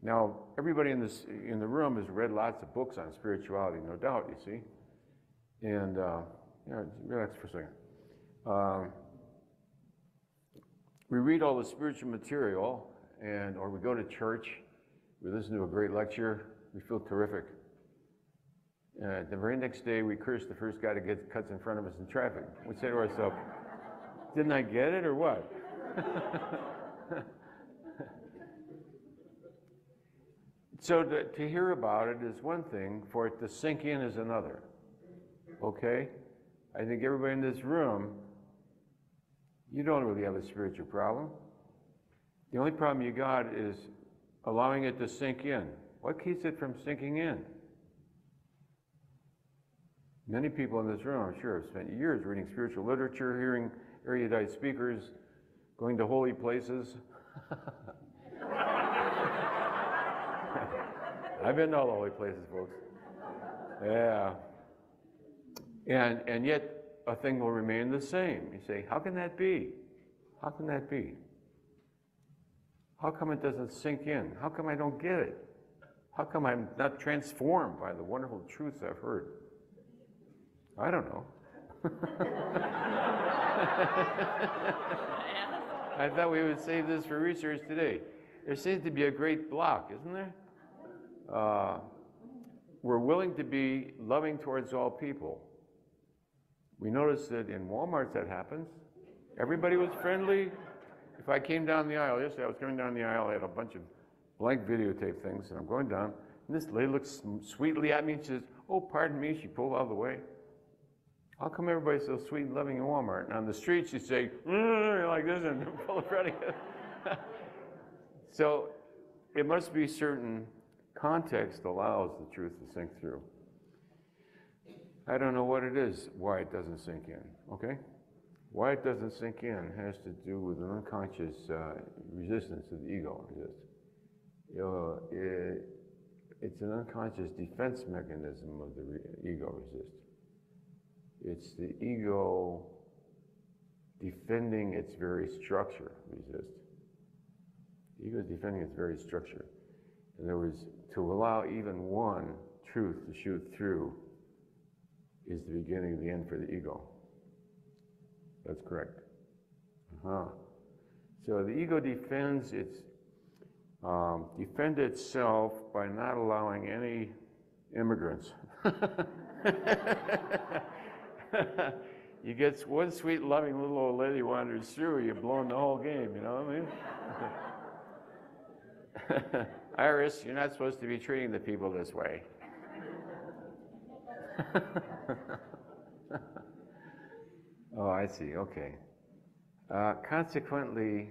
Now, everybody in the room has read lots of books on spirituality, no doubt, you see. And, relax for a second. We read all the spiritual material, or we go to church, we listen to a great lecture, we feel terrific. And the very next day, we curse the first guy that cuts in front of us in traffic. We say to ourselves, didn't I get it, or what? So to hear about it is one thing, for it to sink in is another. Okay? I think everybody in this room, you don't really have a spiritual problem. The only problem you got is allowing it to sink in. What keeps it from sinking in? Many people in this room, I'm sure, have spent years reading spiritual literature, hearing erudite speakers, going to holy places. I've been to all the holy places, folks. Yeah. And yet, a thing will remain the same. You say, how can that be? How can that be? How come it doesn't sink in? How come I don't get it? How come I'm not transformed by the wonderful truths I've heard? I don't know. I thought we would save this for research today. There seems to be a great block, isn't there? We're willing to be loving towards all people. We noticed that in Walmart that happens. Everybody was friendly. If I came down the aisle, yesterday I was coming down the aisle, I had a bunch of blank videotape things, and I'm going down, and this lady looks sweetly at me and says, oh, pardon me, she pulled out of the way. How come everybody's so sweet and loving in Walmart? And on the street, she'd say, like this, and pull it right again. So it must be certain context allows the truth to sink through. I don't know what it is, why it doesn't sink in, okay? Why it doesn't sink in has to do with an unconscious resistance of the ego. It's an unconscious defense mechanism of the ego resist. It's the ego defending its very structure, resist. The ego is defending its very structure. In other words, to allow even one truth to shoot through is the beginning of the end for the ego. That's correct. So the ego defends itself by not allowing any immigrants. You get one sweet, loving little old lady wanders through, you're blowing the whole game, you know what I mean? Iris, you're not supposed to be treating the people this way. Oh, I see, okay. Consequently,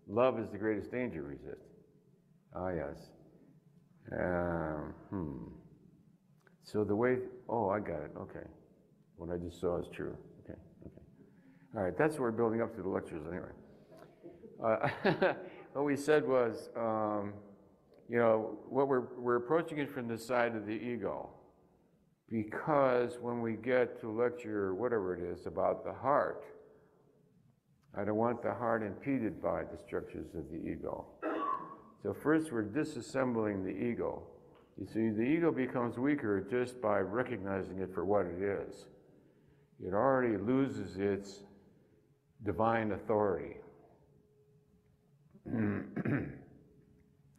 love is the greatest danger, resist. Ah, yes. So the way, oh, I got it, okay. What I just saw is true, okay. All right, that's what we're building up to the lectures anyway. What we said was, what we're approaching it from the side of the ego, because when we get to lecture, whatever it is, about the heart, I don't want the heart impeded by the structures of the ego. So first we're disassembling the ego. You see, the ego becomes weaker just by recognizing it for what it is. It already loses its divine authority. We're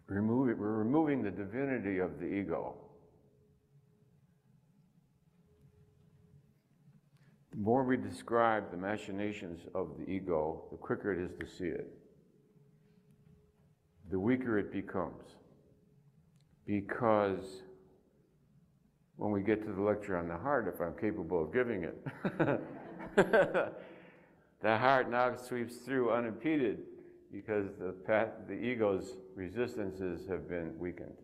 removing the divinity of the ego. The more we describe the machinations of the ego, the quicker it is to see it. The weaker it becomes. Because when we get to the lecture on the heart, if I'm capable of giving it, the heart now sweeps through unimpeded because the ego's resistances have been weakened.